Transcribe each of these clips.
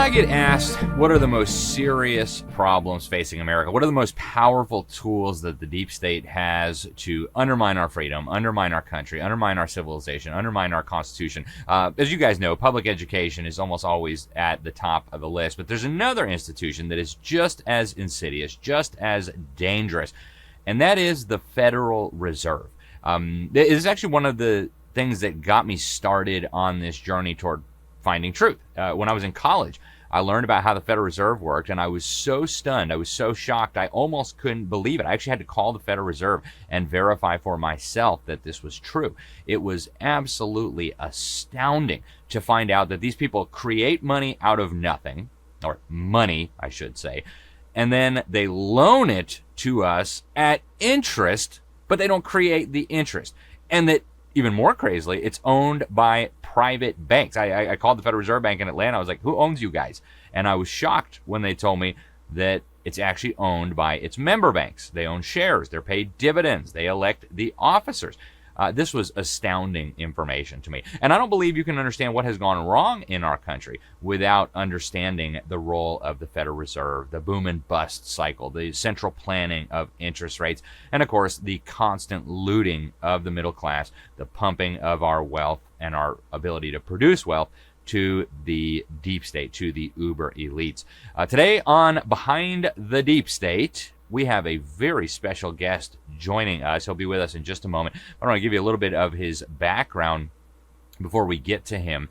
I get asked what are the most serious problems facing America, what are the most powerful tools that the deep state has to undermine our freedom, undermine our country, undermine our civilization, undermine our constitution, as you guys know, public education is almost always at the top of the list. But there's another institution that is just as insidious, just as dangerous, and that is the Federal Reserve. It is actually one of the things that got me started on this journey toward finding truth. When I was in college, I learned about how the Federal Reserve worked, and I was so stunned, I was so shocked, I almost couldn't believe it. I actually had to call the Federal Reserve and verify for myself that this was true. It was absolutely astounding to find out that these people create money out of nothing, or money, I should say, and then they loan it to us at interest, but they don't create the interest. And that, even more crazily, it's owned by private banks. I called the Federal Reserve Bank in Atlanta. I was like, who owns you guys? And I was shocked when they told me that it's actually owned by its member banks. They own shares. They're paid dividends. They elect the officers. This was astounding information to me. And I don't believe you can understand what has gone wrong in our country without understanding the role of the Federal Reserve, the boom and bust cycle, the central planning of interest rates, and of course, the constant looting of the middle class, the pumping of our wealth and our ability to produce wealth to the deep state, to the uber elites. Today on Behind the Deep State, we have a very special guest joining us. He'll be with us in just a moment. I want to give you a little bit of his background before we get to him.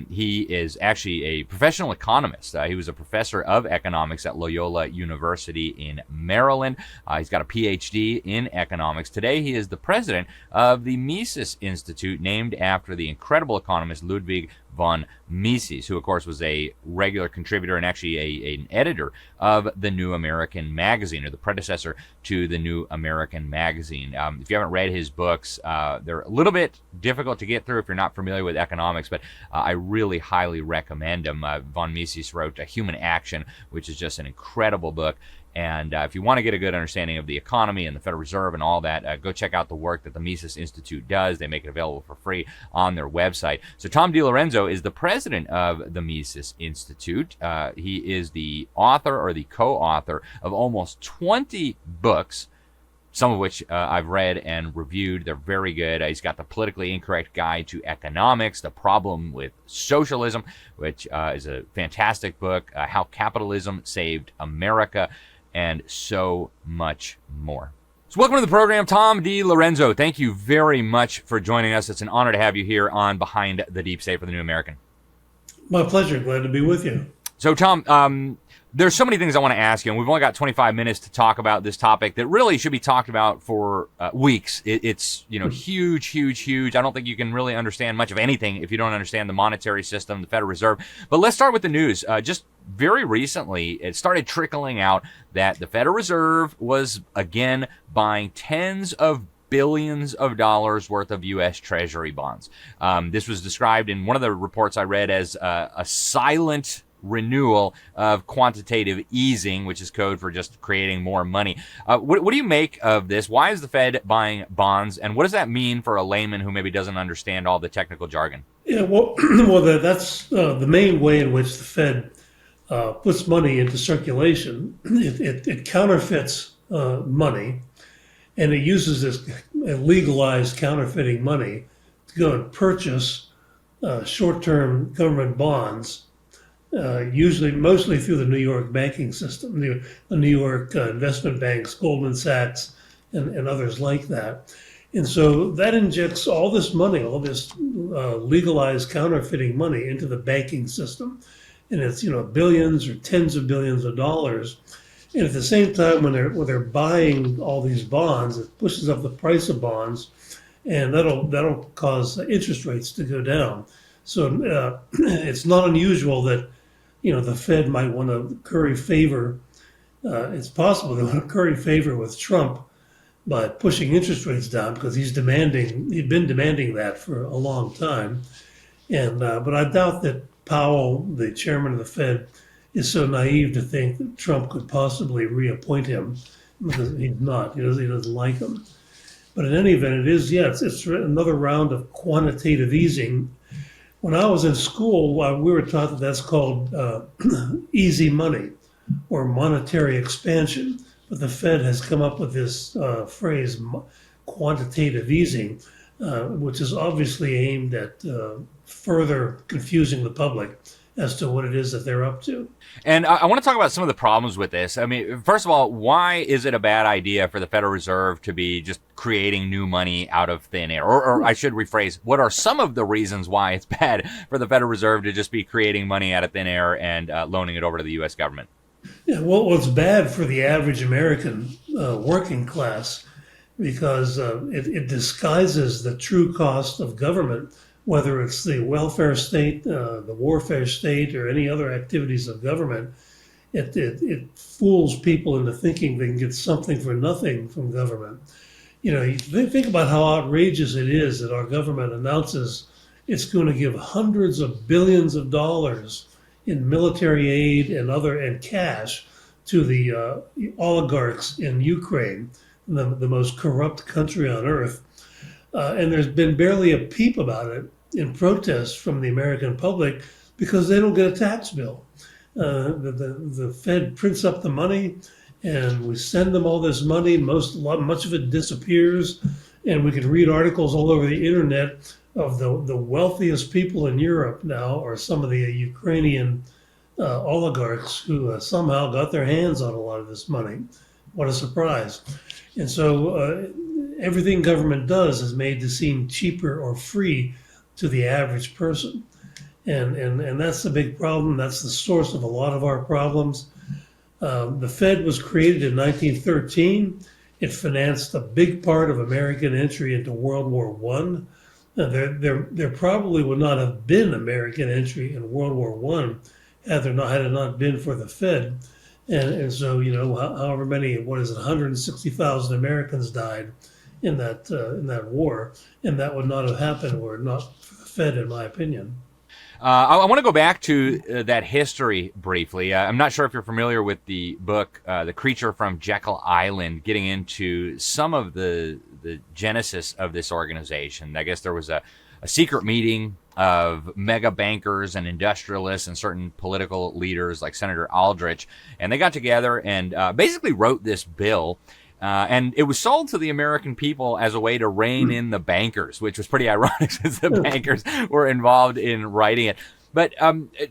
He is actually a professional economist. He was a professor of economics at Loyola University in Maryland. He's got a PhD in economics. Today, he is the president of the Mises Institute, named after the incredible economist Ludwig von Mises, who, of course, was a regular contributor and actually an editor of the New American Magazine, or the predecessor to the New American Magazine. If you haven't read his books, they're a little bit difficult to get through if you're not familiar with economics, but I really highly recommend them. Von Mises wrote Human Action, which is just an incredible book. And if you want to get a good understanding of the economy and the Federal Reserve and all that, go check out the work that the Mises Institute does. They make it available for free on their website. So Tom DiLorenzo is the president of the Mises Institute. He is the author or the co-author of almost 20 books, some of which I've read and reviewed. They're very good. He's got The Politically Incorrect Guide to Economics, The Problem with Socialism, which is a fantastic book, How Capitalism Saved America, and so much more. So welcome to the program, Tom DiLorenzo. Thank you very much for joining us. It's an honor to have you here on Behind the Deep State for the New American. My pleasure. Glad to be with you. So, Tom, there's so many things I want to ask you, and we've only got 25 minutes to talk about this topic that really should be talked about for weeks. It's huge, huge, huge. I don't think you can really understand much of anything if you don't understand the monetary system, the Federal Reserve. But let's start with the news. Just very recently, it started trickling out that the Federal Reserve was, again, buying tens of billions of dollars worth of U.S. Treasury bonds. This was described in one of the reports I read as a silent renewal of quantitative easing, which is code for just creating more money. What do you make of this? Why is the Fed buying bonds, and what does that mean for a layman who maybe doesn't understand all the technical jargon? Yeah, well, that's the main way in which the Fed puts money into circulation. It counterfeits money, and it uses this legalized counterfeiting money to go and purchase short-term government bonds, mostly through the New York banking system, the New York investment banks, Goldman Sachs, and others like that. And so that injects all this money, all this legalized counterfeiting money into the banking system. And it's, billions or tens of billions of dollars. And at the same time, when they're buying all these bonds, it pushes up the price of bonds, and that'll cause interest rates to go down. So it's not unusual that, the Fed might want to curry favor. It's possible they want to curry favor with Trump by pushing interest rates down, because he'd been demanding that for a long time. And but I doubt that Powell, the chairman of the Fed, is so naive to think that Trump could possibly reappoint him, because he's not. He doesn't like him. But in any event, it's another round of quantitative easing When I was in school, we were taught that that's called easy money or monetary expansion. But the Fed has come up with this phrase, quantitative easing, which is obviously aimed at further confusing the public as to what it is that they're up to. And I want to talk about some of the problems with this. I mean, first of all, why is it a bad idea for the Federal Reserve to be just creating new money out of thin air? Or I should rephrase, what are some of the reasons why it's bad for the Federal Reserve to just be creating money out of thin air and loaning it over to the U.S. government? Yeah, well, what's bad for the average American working class because it disguises the true cost of government, whether it's the welfare state, the warfare state, or any other activities of government. It fools people into thinking they can get something for nothing from government. You know, you think about how outrageous it is that our government announces it's going to give hundreds of billions of dollars in military aid and cash to the oligarchs in Ukraine, the most corrupt country on earth. And there's been barely a peep about it in protest from the American public because they don't get a tax bill. The Fed prints up the money, and we send them all this money. Much of it disappears, and we can read articles all over the internet of the wealthiest people in Europe now are some of the Ukrainian oligarchs who somehow got their hands on a lot of this money. What a surprise! And so everything government does is made to seem cheaper or free to the average person. And that's the big problem. That's the source of a lot of our problems. The Fed was created in 1913. It financed a big part of American entry into World War One. There probably would not have been American entry in World War One had it not been for the Fed. And so, you know, however many, 160,000 Americans died in that war, and that would not have happened were it not for the Fed, in my opinion. I want to go back to that history briefly. I'm not sure if you're familiar with the book, The Creature from Jekyll Island, getting into some of the genesis of this organization. I guess there was a secret meeting of mega bankers and industrialists and certain political leaders like Senator Aldrich, and they got together and basically wrote this bill. And it was sold to the American people as a way to rein in the bankers, which was pretty ironic since the bankers were involved in writing it. But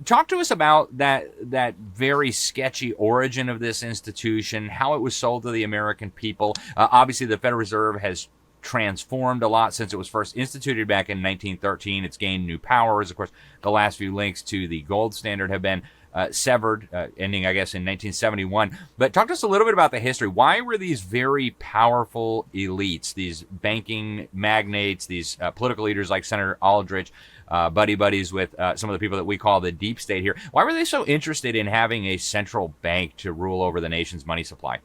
talk to us about that very sketchy origin of this institution, how it was sold to the American people. Obviously, the Federal Reserve has transformed a lot since it was first instituted back in 1913. It's gained new powers. Of course, the last few links to the gold standard have been severed, ending, I guess, in 1971. But talk to us a little bit about the history. Why were these very powerful elites, these banking magnates, these political leaders like Senator Aldrich, buddies with some of the people that we call the deep state here, why were they so interested in having a central bank to rule over the nation's money supply?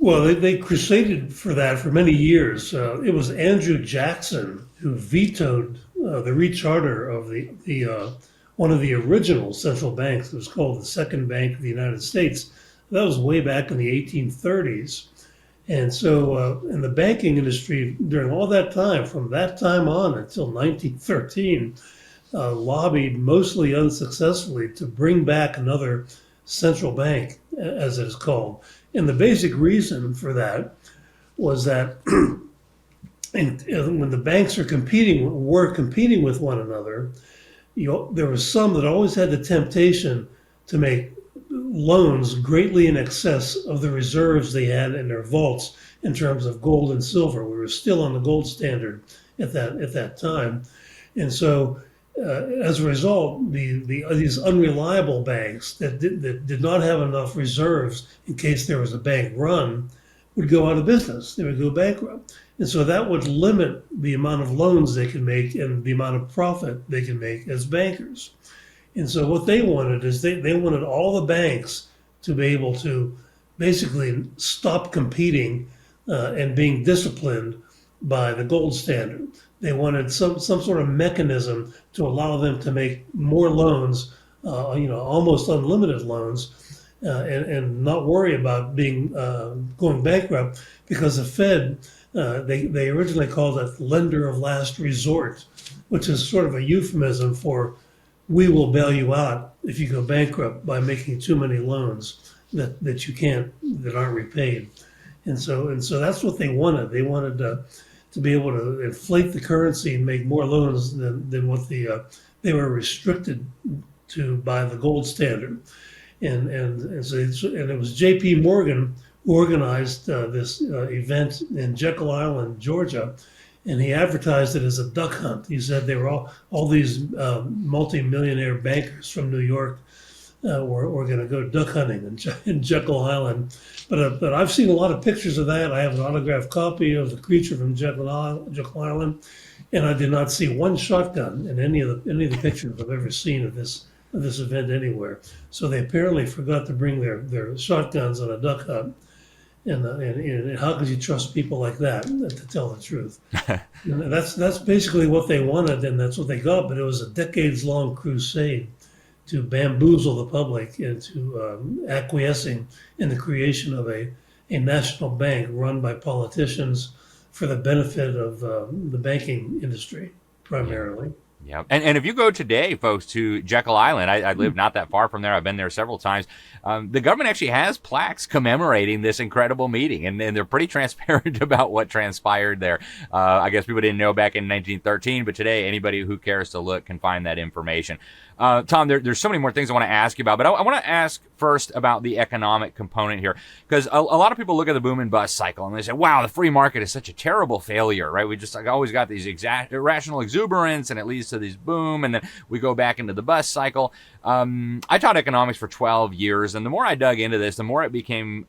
Well, they crusaded for that for many years. It was Andrew Jackson who vetoed the recharter of the one of the original central banks. It was called the Second Bank of the United States. That was way back in the 1830s. And so in the banking industry, during all that time, from that time on until 1913, lobbied mostly unsuccessfully to bring back another central bank, as it is called. And the basic reason for that was that when the banks were competing with one another, there was some that always had the temptation to make loans greatly in excess of the reserves they had in their vaults in terms of gold and silver. We were still on the gold standard at that time, and so as a result, these unreliable banks that did not have enough reserves in case there was a bank run would go out of business. They would go bankrupt. And so that would limit the amount of loans they can make and the amount of profit they can make as bankers. And so what they wanted is they wanted all the banks to be able to basically stop competing and being disciplined by the gold standard. They wanted some sort of mechanism to allow them to make more loans, almost unlimited loans, and not worry about going bankrupt, because the Fed They originally called it lender of last resort, which is sort of a euphemism for we will bail you out if you go bankrupt by making too many loans that you can't that aren't repaid. And so that's what they wanted. They wanted to be able to inflate the currency and make more loans than what they were restricted to by the gold standard. And it was J.P. Morgan who organized this event in Jekyll Island, Georgia, and he advertised it as a duck hunt. He said they were all these multi-millionaire bankers from New York were going to go duck hunting in Jekyll Island. But I've seen a lot of pictures of that. I have an autographed copy of the creature from Jekyll Island, and I did not see one shotgun in any of the pictures I've ever seen of this event anywhere. So they apparently forgot to bring their shotguns on a duck hunt. And how could you trust people like that, to tell the truth? And that's basically what they wanted, and that's what they got. But it was a decades-long crusade to bamboozle the public into acquiescing in the creation of a national bank run by politicians for the benefit of the banking industry primarily. Yeah. And if you go today, folks, to Jekyll Island, I live not that far from there. I've been there several times. The government actually has plaques commemorating this incredible meeting, and they're pretty transparent about what transpired there. I guess people didn't know back in 1913, but today anybody who cares to look can find that information. Tom, there's so many more things I want to ask you about, but I want to ask first about the economic component here, because a lot of people look at the boom and bust cycle and they say, wow, the free market is such a terrible failure, right? We just always got these irrational exuberance, and it leads to these boom, and then we go back into the bust cycle. I taught economics for 12 years, and the more I dug into this, the more it became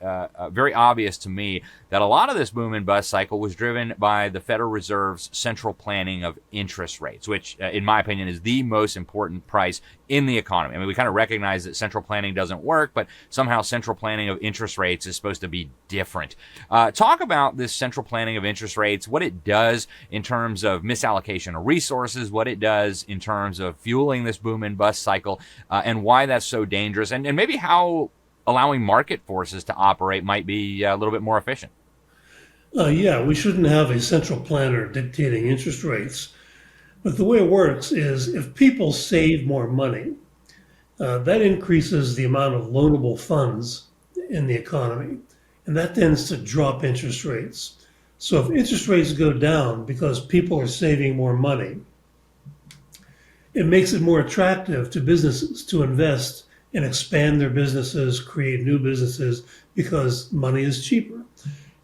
very obvious to me that a lot of this boom and bust cycle was driven by the Federal Reserve's central planning of interest rates, which, in my opinion, is the most important price in the economy. I mean, we kind of recognize that central planning doesn't work, but somehow central planning of interest rates is supposed to be different. Talk about this central planning of interest rates, what it does in terms of misallocation of resources, what it does in terms of fueling this boom and bust cycle, and why that's so dangerous, and maybe how allowing market forces to operate might be a little bit more efficient. Yeah, we shouldn't have a central planner dictating interest rates. But the way it works is if people save more money, that increases the amount of loanable funds in the economy, and that tends to drop interest rates. So if interest rates go down because people are saving more money, it makes it more attractive to businesses to invest and expand their businesses, create new businesses, because money is cheaper.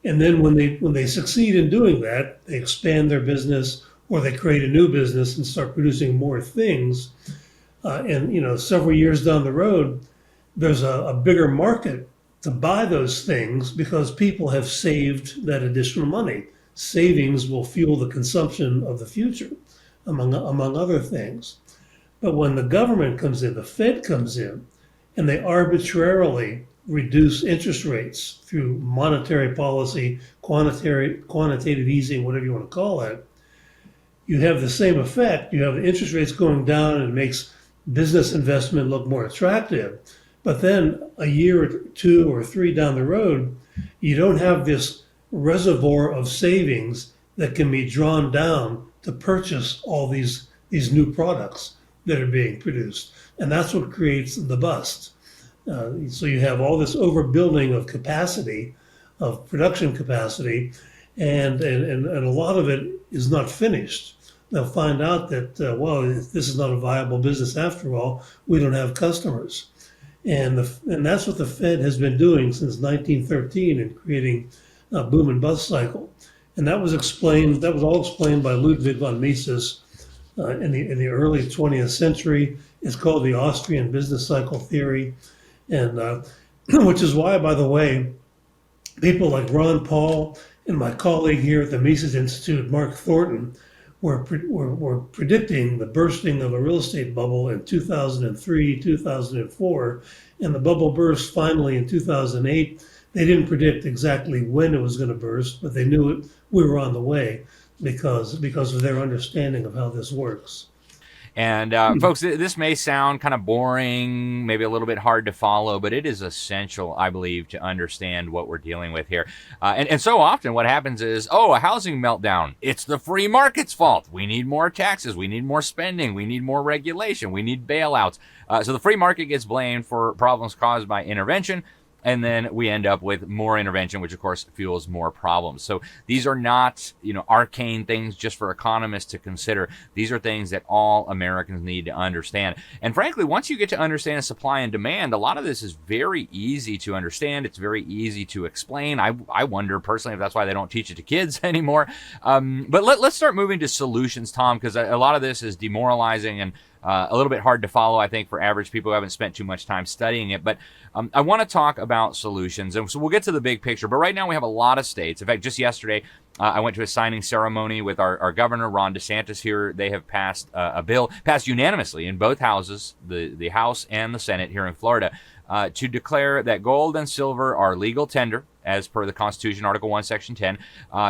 And then when they succeed in doing that, they expand their business, or they create a new business and start producing more things. And several years down the road, there's a bigger market to buy those things because people have saved that additional money. Savings will fuel the consumption of the future, among other things. But when the government comes in, the Fed comes in, and they arbitrarily reduce interest rates through monetary policy, quantitative easing, whatever you want to call it, you have the same effect. You have interest rates going down, and it makes business investment look more attractive. But then a year or two or three down the road, you don't have this reservoir of savings that can be drawn down to purchase all these new products that are being produced. And that's what creates the bust. So you have all this overbuilding of capacity, of production capacity, and a lot of it is not finished. They'll find out that, this is not a viable business after all. We don't have customers. And that's what the Fed has been doing since 1913 in creating a boom and bust cycle. And that was all explained by Ludwig von Mises in the early 20th century. It's called the Austrian business cycle theory. And which is why, by the way, people like Ron Paul and my colleague here at the Mises Institute, Mark Thornton, were predicting the bursting of a real estate bubble in 2003, 2004, and the bubble burst finally in 2008. They didn't predict exactly when it was going to burst, but they knew we were on the way because of their understanding of how this works. And folks, this may sound kind of boring, maybe a little bit hard to follow, but it is essential, I believe, to understand what we're dealing with here. And so often what happens is, a housing meltdown. It's the free market's fault. We need more taxes. We need more spending. We need more regulation. We need bailouts. So the free market gets blamed for problems caused by intervention. And then we end up with more intervention, which of course fuels more problems. So these are not, arcane things just for economists to consider. These are things that all Americans need to understand. And frankly, once you get to understand supply and demand, a lot of this is very easy to understand. It's very easy to explain. I wonder personally if that's why they don't teach it to kids anymore. But let's start moving to solutions, Tom, because a lot of this is demoralizing and a little bit hard to follow, I think, for average people who haven't spent too much time studying it. But I want to talk about solutions. And so we'll get to the big picture. But right now we have a lot of states. In fact, just yesterday, I went to a signing ceremony with our governor, Ron DeSantis here. They have passed a bill, passed unanimously in both houses, the House and the Senate here in Florida, to declare that gold and silver are legal tender, as per the Constitution, Article 1, Section 10,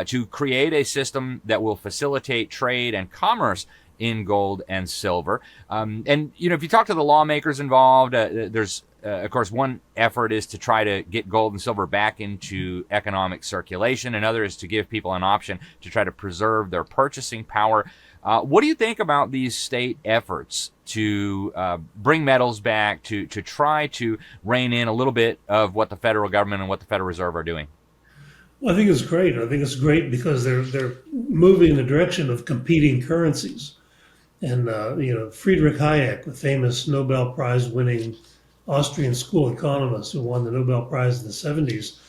to create a system that will facilitate trade and commerce in gold and silver. And, if you talk to the lawmakers involved, there's, of course, one effort is to try to get gold and silver back into economic circulation. Another is to give people an option to try to preserve their purchasing power. What do you think about these state efforts to bring metals back, to try to rein in a little bit of what the federal government and what the Federal Reserve are doing? Well, I think it's great. I think it's great because they're moving in the direction of competing currencies. And, Friedrich Hayek, the famous Nobel Prize winning Austrian school economist who won the Nobel Prize in the 70s,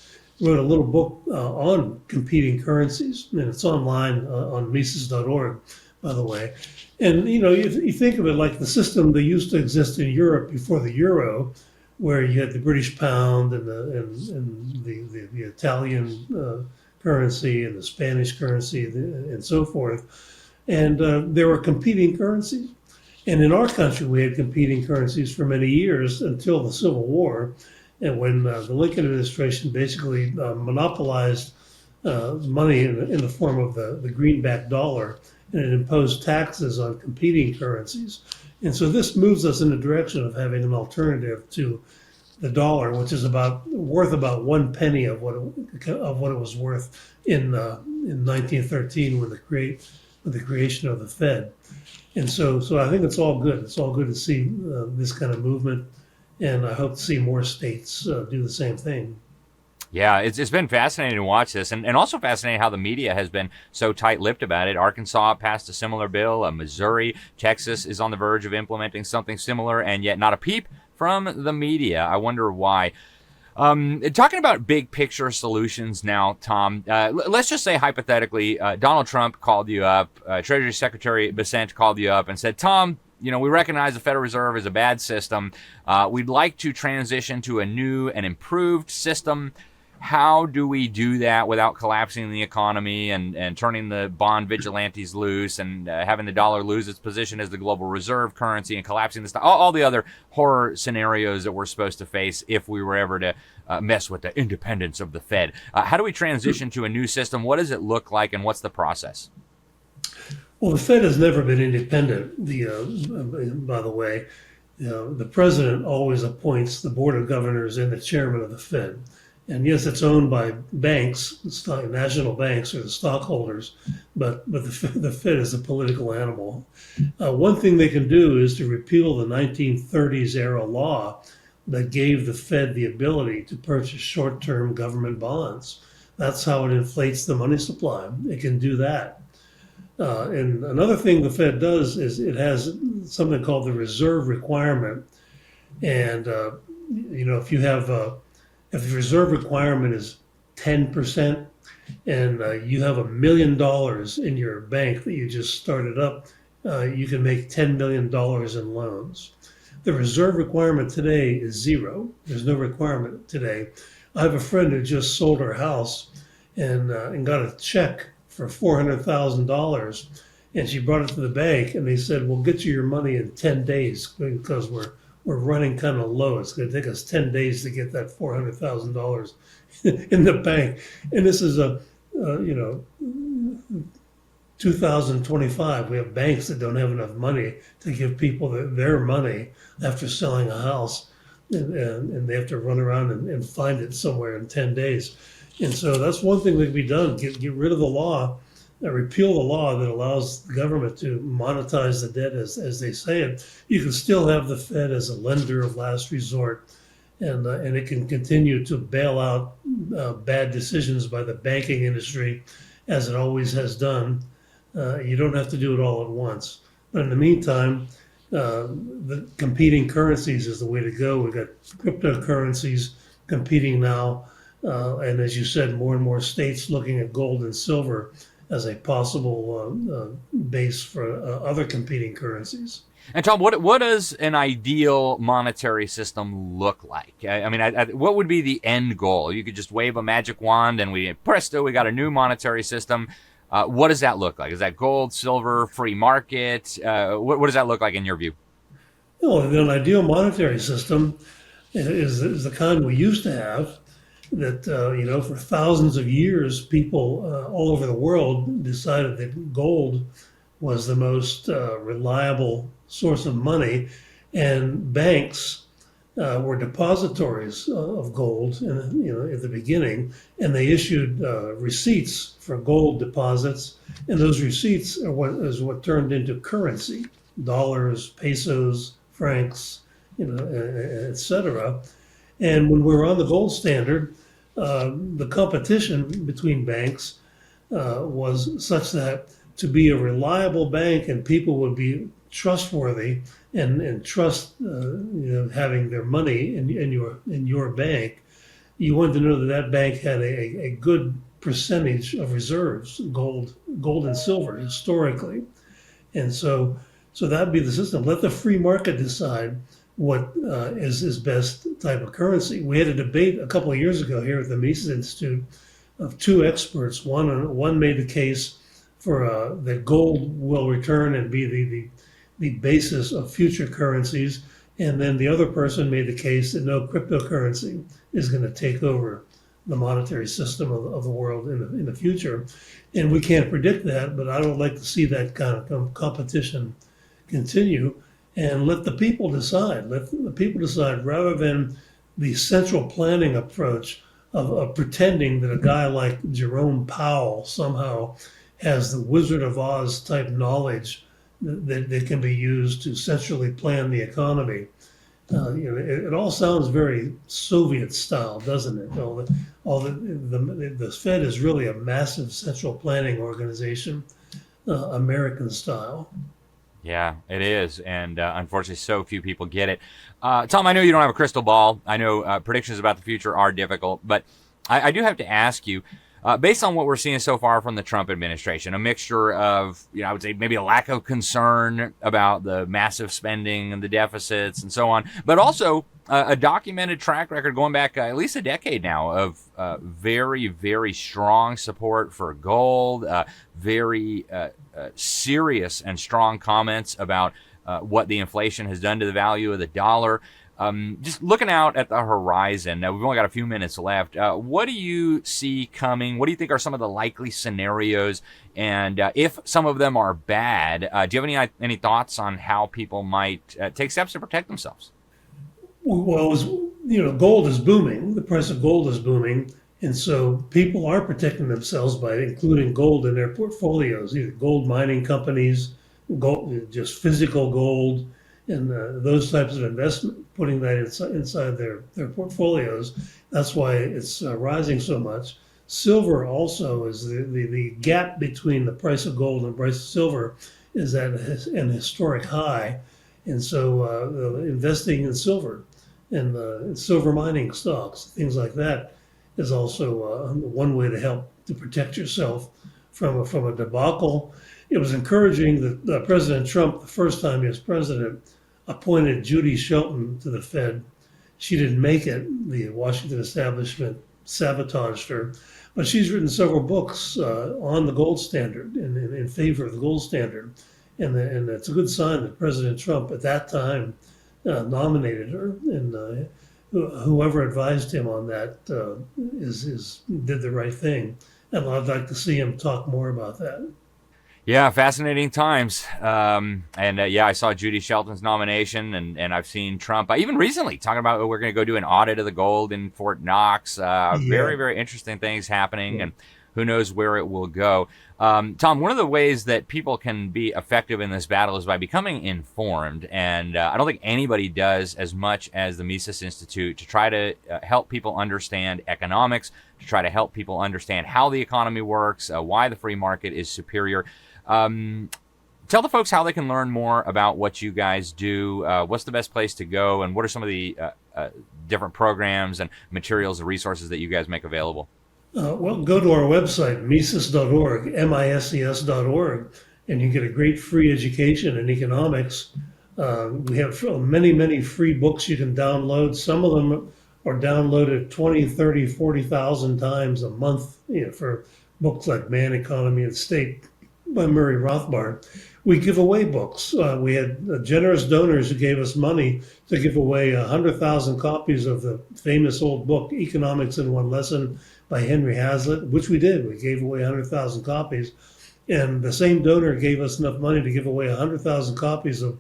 wrote a little book on competing currencies. And it's online on Mises.org, by the way. And, you think of it like the system that used to exist in Europe before the euro, where you had the British pound and the Italian currency and the Spanish currency and so forth. And there were competing currencies. And in our country, we had competing currencies for many years until the Civil War. And when the Lincoln administration basically monopolized money in the form of the greenback dollar, and it imposed taxes on competing currencies. And so this moves us in the direction of having an alternative to the dollar, which is worth about 1 penny of what it was worth in 1913 when with the creation of the Fed. And so I think it's all good. It's all good to see this kind of movement, and I hope to see more states do the same thing. Yeah, it's been fascinating to watch this, and also fascinating how the media has been so tight-lipped about it. Arkansas passed a similar bill. Missouri, Texas is on the verge of implementing something similar, and yet not a peep from the media. I wonder why. Talking about big picture solutions now, Tom, let's just say hypothetically, Donald Trump called you up, Treasury Secretary Bessent called you up and said, Tom, we recognize the Federal Reserve is a bad system. We'd like to transition to a new and improved system. How do we do that without collapsing the economy and turning the bond vigilantes loose and having the dollar lose its position as the global reserve currency and collapsing the stock, all the other horror scenarios that we're supposed to face if we were ever to mess with the independence of the Fed? How do we transition to a new system? What does it look like, and what's the process? Well, the Fed has never been independent. By the way, the president always appoints the board of governors and the chairman of the Fed. And yes, it's owned by banks, national banks, or the stockholders, but the Fed is a political animal. One thing they can do is to repeal the 1930s era law that gave the Fed the ability to purchase short-term government bonds. That's how it inflates the money supply. It can do that. And another thing the Fed does is it has something called the reserve requirement. And, if the reserve requirement is 10% and you have $1 million in your bank that you just started up, you can make $10 million in loans. The reserve requirement today is zero. There's no requirement today. I have a friend who just sold her house and got a check for $400,000, and she brought it to the bank, and they said, "We'll get you your money in 10 days because we're running kind of low. It's going to take us 10 days to get that $400,000 in the bank." And this is a 2 2025, we have banks that don't have enough money to give people their money after selling a house, and they have to run around and find it somewhere in 10 days. And so that's one thing that can be done: get rid of the law, repeal the law that allows the government to monetize the debt as they say it. You can still have the Fed as a lender of last resort, and it can continue to bail out bad decisions by the banking industry, as it always has done. You don't have to do it all at once. But in the meantime, the competing currencies is the way to go. We've got cryptocurrencies competing now, and as you said, more and more states looking at gold and silver as a possible base for other competing currencies. And Tom, what does an ideal monetary system look like? I mean, what would be the end goal? You could just wave a magic wand and presto, we got a new monetary system. What does that look like? Is that gold, silver, free market? What does that look like in your view? Well, an ideal monetary system is the kind we used to have. That for thousands of years, people all over the world decided that gold was the most reliable source of money, and banks were depositories of gold, at the beginning, and they issued receipts for gold deposits, and those receipts are what turned into currency: dollars, pesos, francs, etc. And when we were on the gold standard, the competition between banks was such that to be a reliable bank and people would be trustworthy and trust having their money in your bank, you wanted to know that that bank had a good percentage of reserves, gold and silver historically. And so that'd be the system. Let the free market decide what is his best type of currency. We had a debate a couple of years ago here at the Mises Institute of two experts. One made the case for that gold will return and be the basis of future currencies, and then the other person made the case that no, cryptocurrency is going to take over the monetary system of the world in the future. And we can't predict that, but I would like to see that kind of competition continue, and let the people decide. Let the people decide rather than the central planning approach of pretending that a guy like Jerome Powell somehow has the Wizard of Oz type knowledge that can be used to centrally plan the economy. It all sounds very Soviet style, doesn't it? The Fed is really a massive central planning organization, American style. Yeah, it is, and unfortunately, so few people get it. Tom, I know you don't have a crystal ball. I know predictions about the future are difficult, but I do have to ask you, based on what we're seeing so far from the Trump administration, a mixture of, I would say maybe a lack of concern about the massive spending and the deficits and so on, but also a documented track record going back at least a decade now of very, very strong support for gold, very serious and strong comments about what the inflation has done to the value of the dollar. Just looking out at the horizon, now we've only got a few minutes left. What do you see coming? What do you think are some of the likely scenarios? And if some of them are bad, do you have any thoughts on how people might take steps to protect themselves? Well, gold is booming. The price of gold is booming. And so people are protecting themselves by including gold in their portfolios, either gold mining companies, gold, just physical gold, and those types of investment, putting that inside their portfolios. That's why it's rising so much. Silver also is the gap between the price of gold and the price of silver is at an historic high. And so investing in silver and silver mining stocks, things like that, is also one way to help to protect yourself from a debacle. It was encouraging that President Trump, the first time he was president, appointed Judy Shelton to the Fed. She didn't make it. The Washington establishment sabotaged her. But she's written several books on the gold standard and in favor of the gold standard. And it's a good sign that President Trump at that time nominated her. And whoever advised him on that did the right thing. And I'd like to see him talk more about that. Yeah, fascinating times. Yeah, I saw Judy Shelton's nomination, and I've seen Trump. Even recently talking about we're going to go do an audit of the gold in Fort Knox. Yeah. Very, very interesting things happening, and who knows where it will go. Tom, one of the ways that people can be effective in this battle is by becoming informed, and I don't think anybody does as much as the Mises Institute to try to help people understand economics, to try to help people understand how the economy works, why the free market is superior. Tell the folks how they can learn more about what you guys do. What's the best place to go, and what are some of the different programs and materials and resources that you guys make available? Well, go to our website, mises.org, MISES.org, and you get a great free education in economics. We have many, many free books you can download. Some of them are downloaded 20, 30, 40,000 times a month, for books like Man, Economy, and State by Murray Rothbard. We give away books. We had generous donors who gave us money to give away 100,000 copies of the famous old book, Economics in One Lesson by Henry Hazlitt, which we did. We gave away 100,000 copies. And the same donor gave us enough money to give away 100,000 copies of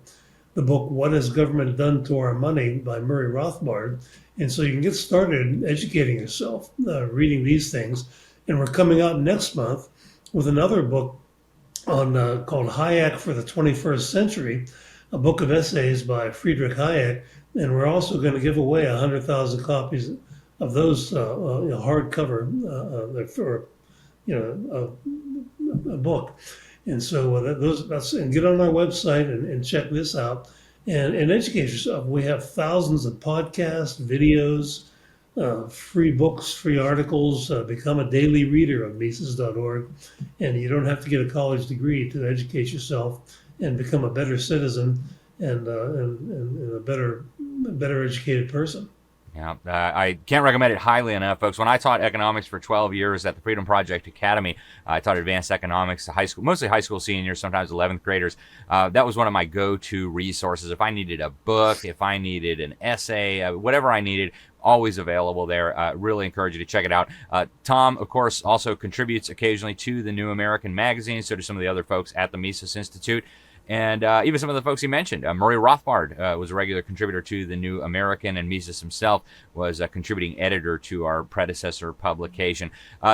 the book, What Has Government Done to Our Money by Murray Rothbard. And so you can get started educating yourself, reading these things. And we're coming out next month with another book on called Hayek for the 21st Century, a book of essays by Friedrich Hayek, and we're also going to give away 100,000 copies of those hardcover for a book. And so and get on our website and check this out and educate yourself. We have thousands of podcasts, videos, free books, free articles. Become a daily reader of Mises.org, and you don't have to get a college degree to educate yourself and become a better citizen and a better educated person. Yeah, I can't recommend it highly enough, folks. When I taught economics for 12 years at the Freedom Project Academy, I taught advanced economics to high school, mostly high school seniors, sometimes 11th graders. That was one of my go-to resources. If I needed a book, if I needed an essay, whatever I needed, always available there. Really encourage you to check it out. Tom, of course, also contributes occasionally to the New American magazine. So do some of the other folks at the Mises Institute. And even some of the folks he mentioned. Murray Rothbard was a regular contributor to the New American, and Mises himself was a contributing editor to our predecessor publication.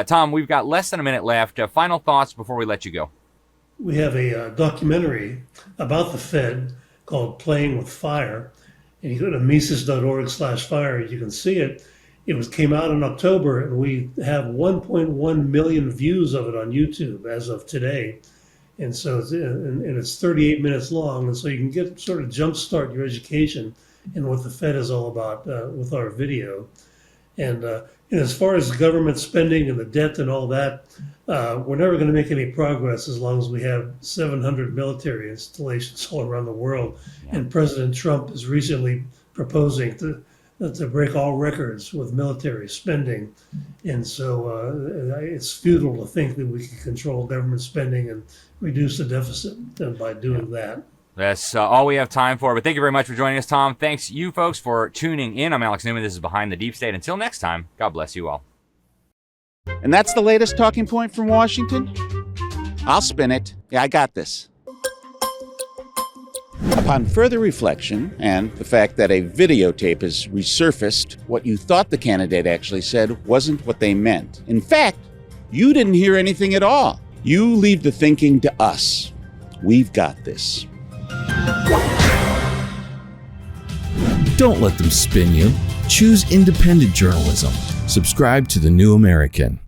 Tom, we've got less than a minute left. Final thoughts before we let you go. We have a documentary about the Fed called Playing with Fire. And you go to Mises.org/fire, you can see it. It came out in October, and we have 1.1 million views of it on YouTube as of today. And so it's 38 minutes long, and so you can get sort of jumpstart your education in what the Fed is all about with our video. And as far as government spending and the debt and all that, we're never going to make any progress as long as we have 700 military installations all around the world. Yeah. And President Trump is recently proposing to break all records with military spending. And so it's futile to think that we can control government spending and reduce the deficit by doing that. That's all we have time for. But thank you very much for joining us, Tom. Thanks, you folks, for tuning in. I'm Alex Newman. This is Behind the Deep State. Until next time, God bless you all. And that's the latest talking point from Washington? I'll spin it. Yeah, I got this. Upon further reflection, and the fact that a videotape has resurfaced, what you thought the candidate actually said wasn't what they meant. In fact, you didn't hear anything at all. You leave the thinking to us. We've got this. Don't let them spin you. Choose independent journalism. Subscribe to The New American.